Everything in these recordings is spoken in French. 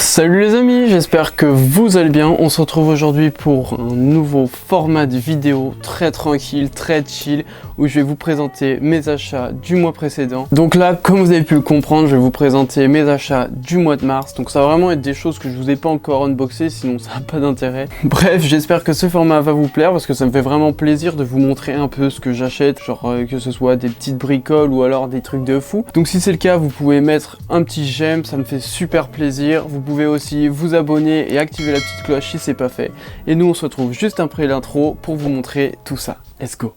Salut les amis, j'espère que vous allez bien. On se retrouve aujourd'hui pour un nouveau format de vidéo très tranquille, très chill, où je vais vous présenter mes achats du mois précédent. Donc là, comme vous avez pu le comprendre, je vais vous présenter mes achats du mois de mars. Donc ça va vraiment être des choses que je vous ai pas encore unboxées, sinon ça n'a pas d'intérêt. Bref, j'espère que ce format va vous plaire, parce que ça me fait vraiment plaisir de vous montrer un peu ce que j'achète, genre que ce soit des petites bricoles ou alors des trucs de fou. Donc si c'est le cas, vous pouvez mettre un petit j'aime, ça me fait super plaisir. Vous pouvez aussi vous abonner et activer la petite cloche si c'est pas fait. Et nous on se retrouve juste après l'intro pour vous montrer tout ça. Let's go!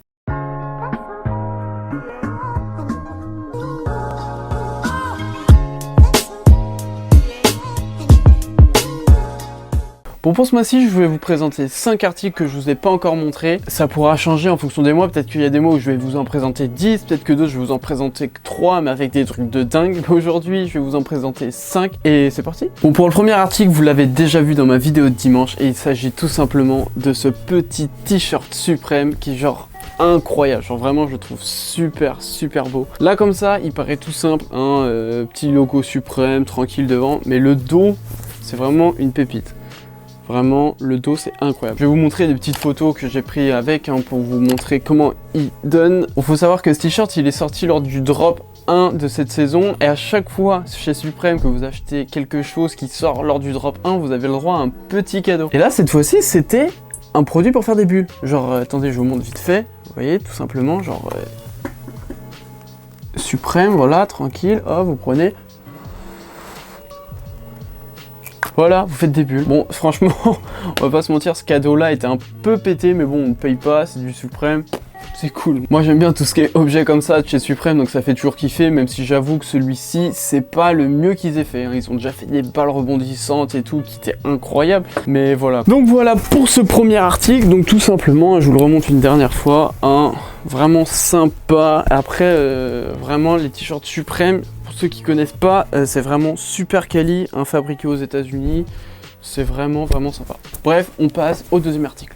Bon, pour ce mois-ci, je vais vous présenter 5 articles que je vous ai pas encore montrés. Ça pourra changer en fonction des mois. Peut-être qu'il y a des mois où je vais vous en présenter 10, peut-être que d'autres je vais vous en présenter 3, mais avec des trucs de dingue. Aujourd'hui, je vais vous en présenter 5 et c'est parti. Bon, pour le premier article, vous l'avez déjà vu dans ma vidéo de dimanche et il s'agit tout simplement de ce petit t-shirt Suprême qui est genre incroyable, genre vraiment je le trouve super beau. Là comme ça, il paraît tout simple, petit logo Suprême, tranquille devant, mais le dos, c'est vraiment une pépite. Vraiment, le dos, c'est incroyable. Je vais vous montrer des petites photos que j'ai prises avec pour vous montrer comment il donne. Il faut savoir que ce t-shirt, il est sorti lors du drop 1 de cette saison. Et à chaque fois, chez Suprême, que vous achetez quelque chose qui sort lors du drop 1, vous avez le droit à un petit cadeau. Et là, cette fois-ci, c'était un produit pour faire des bulles. Genre, attendez, je vous montre vite fait. Vous voyez, tout simplement, genre... Suprême, voilà, tranquille. Oh, vous prenez... Voilà, vous faites des bulles. Bon, franchement, on va pas se mentir, ce cadeau-là était un peu pété, mais bon, on ne paye pas, c'est du Suprême. C'est cool. Moi, j'aime bien tout ce qui est objet comme ça de chez Suprême, donc ça fait toujours kiffer, même si j'avoue que celui-ci, c'est pas le mieux qu'ils aient fait. Ils ont déjà fait des balles rebondissantes et tout, qui étaient incroyables. Mais voilà. Donc voilà pour ce premier article. Donc tout simplement, je vous le remonte une dernière fois, vraiment sympa. Après, vraiment, les t-shirts Suprême, pour ceux qui connaissent pas, c'est vraiment super quali, fabriqué aux États-Unis. C'est vraiment sympa. Bref, on passe au deuxième article.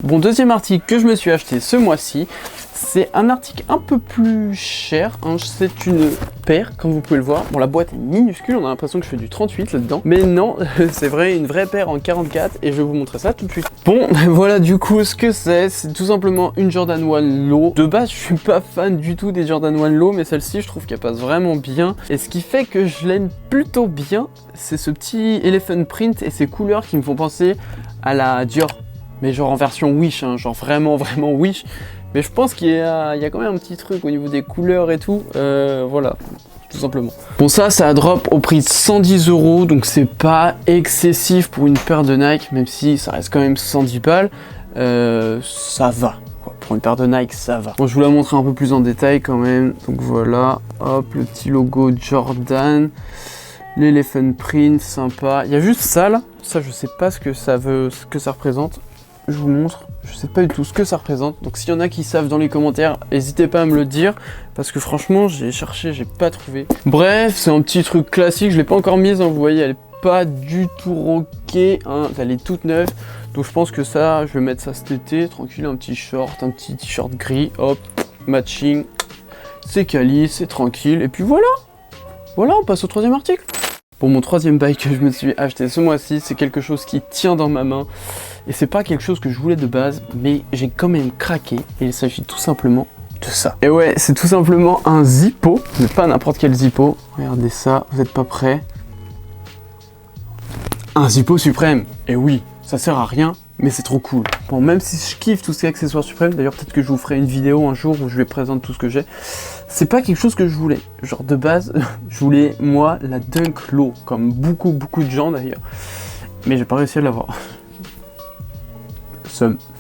Bon, deuxième article que je me suis acheté ce mois-ci, c'est un article un peu plus cher, c'est une paire, comme vous pouvez le voir. Bon, la boîte est minuscule, on a l'impression que je fais du 38 là-dedans, mais non, c'est vrai, une vraie paire en 44, et je vais vous montrer ça tout de suite. Bon, voilà du coup ce que c'est tout simplement une Jordan 1 Low. De base, je suis pas fan du tout des Jordan 1 Low, mais celle-ci, je trouve qu'elle passe vraiment bien, et ce qui fait que je l'aime plutôt bien, c'est ce petit elephant print et ces couleurs qui me font penser à la Dior. Mais genre en version Wish, genre vraiment Wish. Mais je pense qu'il y a quand même un petit truc au niveau des couleurs et tout. Voilà, tout simplement. Bon, ça a drop au prix de 110 €, donc c'est pas excessif pour une paire de Nike, même si ça reste quand même 110 balles. Ça va, quoi. Pour une paire de Nike, ça va. Bon, je vous la montre un peu plus en détail quand même. Donc voilà, hop, le petit logo Jordan. L'elephant print, sympa. Il y a juste ça là. Ça, je sais pas ce que ça représente. Je vous montre, je sais pas du tout ce que ça représente, donc s'il y en a qui savent dans les commentaires, n'hésitez pas à me le dire, parce que franchement j'ai cherché, j'ai pas trouvé. Bref, c'est un petit truc classique, je l'ai pas encore mise, vous voyez, elle est pas du tout rockée, elle est toute neuve, donc je pense que ça, je vais mettre ça cet été, tranquille, un petit t-shirt gris, hop, matching, c'est quali, c'est tranquille, et puis voilà, on passe au troisième article. Pour mon troisième bail que je me suis acheté ce mois-ci, c'est quelque chose qui tient dans ma main. Et c'est pas quelque chose que je voulais de base, mais j'ai quand même craqué. Et il s'agit tout simplement de ça. Et ouais, c'est tout simplement un Zippo, mais pas n'importe quel Zippo. Regardez ça, vous êtes pas prêts? Un Zippo Suprême. Et oui, ça sert à rien, mais c'est trop cool. Bon, même si je kiffe tout ce qui est accessoires Suprême, d'ailleurs peut-être que je vous ferai une vidéo un jour où je vais présenter tout ce que j'ai. C'est pas quelque chose que je voulais. Genre de base, je voulais moi la Dunk Low, comme beaucoup de gens d'ailleurs. Mais j'ai pas réussi à l'avoir.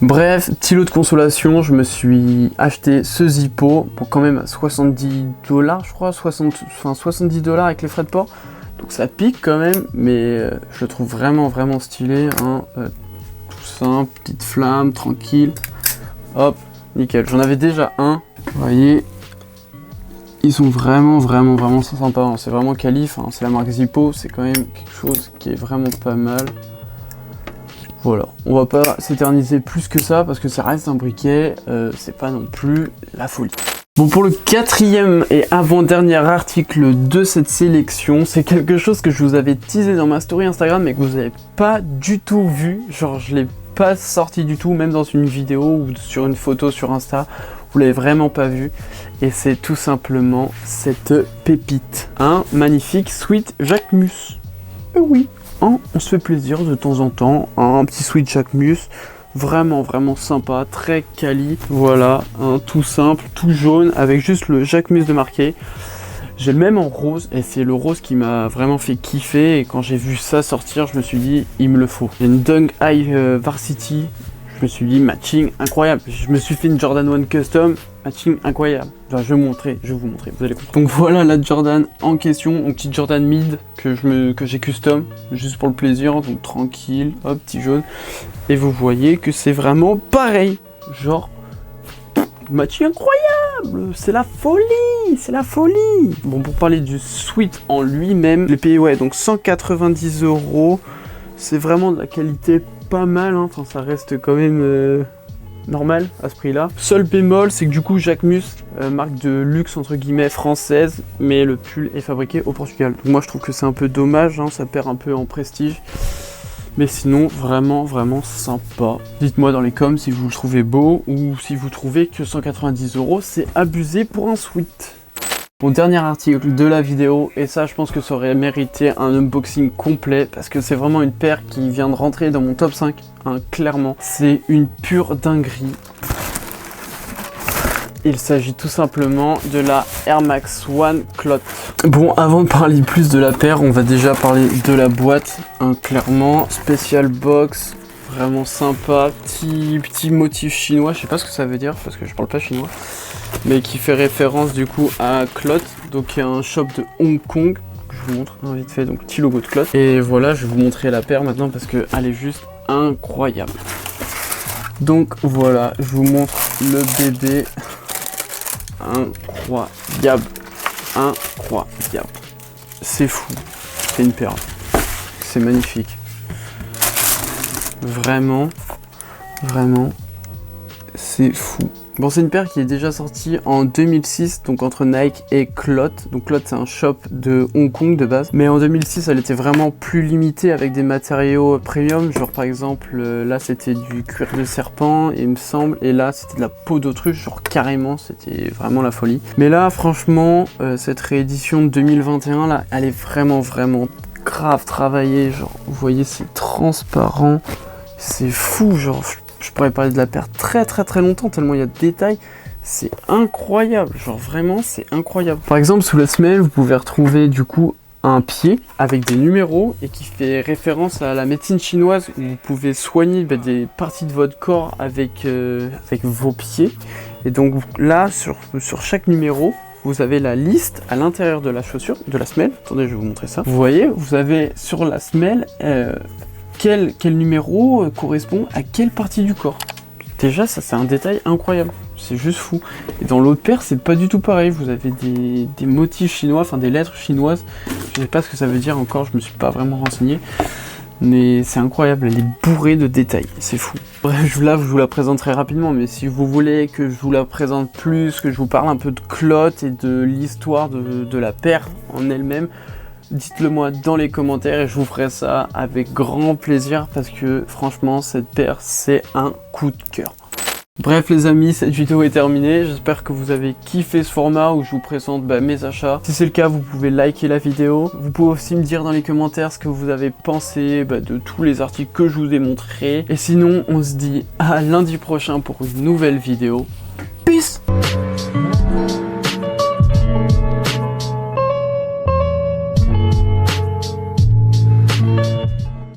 Bref, petit lot de consolation, je me suis acheté ce Zippo pour quand même 70 $, je crois, 70 $ avec les frais de port. Donc ça pique quand même, mais je le trouve vraiment stylé. Tout simple, petite flamme, tranquille. Hop, nickel. J'en avais déjà un, vous voyez. Ils sont vraiment sympas. C'est vraiment quali, c'est la marque Zippo, c'est quand même quelque chose qui est vraiment pas mal. Voilà, on va pas s'éterniser plus que ça parce que ça reste un briquet, c'est pas non plus la folie. Bon, pour le quatrième et avant-dernier article de cette sélection, c'est quelque chose que je vous avais teasé dans ma story Instagram mais que vous n'avez pas du tout vu. Genre, je l'ai pas sorti du tout, même dans une vidéo ou sur une photo sur Insta. Vous l'avez vraiment pas vu. Et c'est tout simplement cette pépite. Un magnifique Sweet Jacquemus. Oui, on se fait plaisir de temps en temps. Un petit Sweet Jacquemus. Vraiment sympa, très quali. Voilà, tout simple, tout jaune, avec juste le Jacquemus de marqué. J'ai le même en rose, et c'est le rose qui m'a vraiment fait kiffer. Et quand j'ai vu ça sortir, je me suis dit, il me le faut. J'ai une Dunk High Varsity. Je me suis dit, matching incroyable. Je me suis fait une Jordan 1 Custom, matching incroyable. Enfin, je vais vous montrer, vous allez comprendre. Donc voilà la Jordan en question, une petite Jordan mid que j'ai custom, juste pour le plaisir, donc tranquille, hop, petit jaune. Et vous voyez que c'est vraiment pareil. Genre, matching incroyable, c'est la folie, c'est la folie. Bon, pour parler du Sweet en lui-même, les payé, ouais, donc 190 €. C'est vraiment de la qualité pas mal, hein. Enfin, ça reste quand même normal à ce prix-là. Seul bémol, c'est que du coup, Jacquemus, marque de luxe entre guillemets française, mais le pull est fabriqué au Portugal. Donc moi, je trouve que c'est un peu dommage, hein, ça perd un peu en prestige. Mais sinon, vraiment sympa. Dites-moi dans les coms si vous le trouvez beau ou si vous trouvez que 190 € c'est abusé pour un Sweet. Mon dernier article de la vidéo, et ça je pense que ça aurait mérité un unboxing complet parce que c'est vraiment une paire qui vient de rentrer dans mon top 5, hein, clairement. C'est une pure dinguerie. Il s'agit tout simplement de la Air Max One Clot. Bon, avant de parler plus de la paire, on va déjà parler de la boîte, hein, clairement. Special box, vraiment sympa, petit motif chinois, je sais pas ce que ça veut dire parce que je parle pas chinois. Mais qui fait référence du coup à Clot, donc il y a un shop de Hong Kong, que je vous montre hein, vite fait, donc petit logo de Clot. Et voilà, je vais vous montrer la paire maintenant parce qu'elle est juste incroyable. Donc voilà, je vous montre le bébé. Incroyable, incroyable. C'est fou, c'est une perle, c'est magnifique. Vraiment, c'est fou. Bon, c'est une paire qui est déjà sortie en 2006, donc entre Nike et Clot. Donc Clot, c'est un shop de Hong Kong de base. Mais en 2006, elle était vraiment plus limitée avec des matériaux premium. Genre par exemple, là c'était du cuir de serpent, il me semble. Et là, c'était de la peau d'autruche, genre carrément, c'était vraiment la folie. Mais là, franchement, cette réédition de 2021, là, elle est vraiment grave travaillée. Genre, vous voyez, c'est transparent. C'est fou, genre... Je pourrais parler de la paire très longtemps tellement il y a de détails, c'est incroyable, genre vraiment c'est incroyable. Par exemple sous la semelle vous pouvez retrouver du coup un pied avec des numéros et qui fait référence à la médecine chinoise où vous pouvez soigner des parties de votre corps avec vos pieds. Et donc là sur chaque numéro vous avez la liste à l'intérieur de la chaussure, de la semelle. Attendez, je vais vous montrer ça. Vous voyez, vous avez sur la semelle quel numéro correspond à quelle partie du corps. Déjà, ça c'est un détail incroyable. C'est juste fou. Et dans l'autre paire, c'est pas du tout pareil. Vous avez des motifs chinois, enfin des lettres chinoises. Je sais pas ce que ça veut dire encore, je me suis pas vraiment renseigné. Mais c'est incroyable, elle est bourrée de détails, c'est fou. Bref, là, je vous la présenterai rapidement, mais si vous voulez que je vous la présente plus, que je vous parle un peu de Clot et de l'histoire de la paire en elle-même, dites-le moi dans les commentaires et je vous ferai ça avec grand plaisir parce que franchement cette paire c'est un coup de cœur. Bref les amis, cette vidéo est terminée, j'espère que vous avez kiffé ce format où je vous présente mes achats. Si c'est le cas, vous pouvez liker la vidéo, vous pouvez aussi me dire dans les commentaires ce que vous avez pensé de tous les articles que je vous ai montrés. Et sinon on se dit à lundi prochain pour une nouvelle vidéo.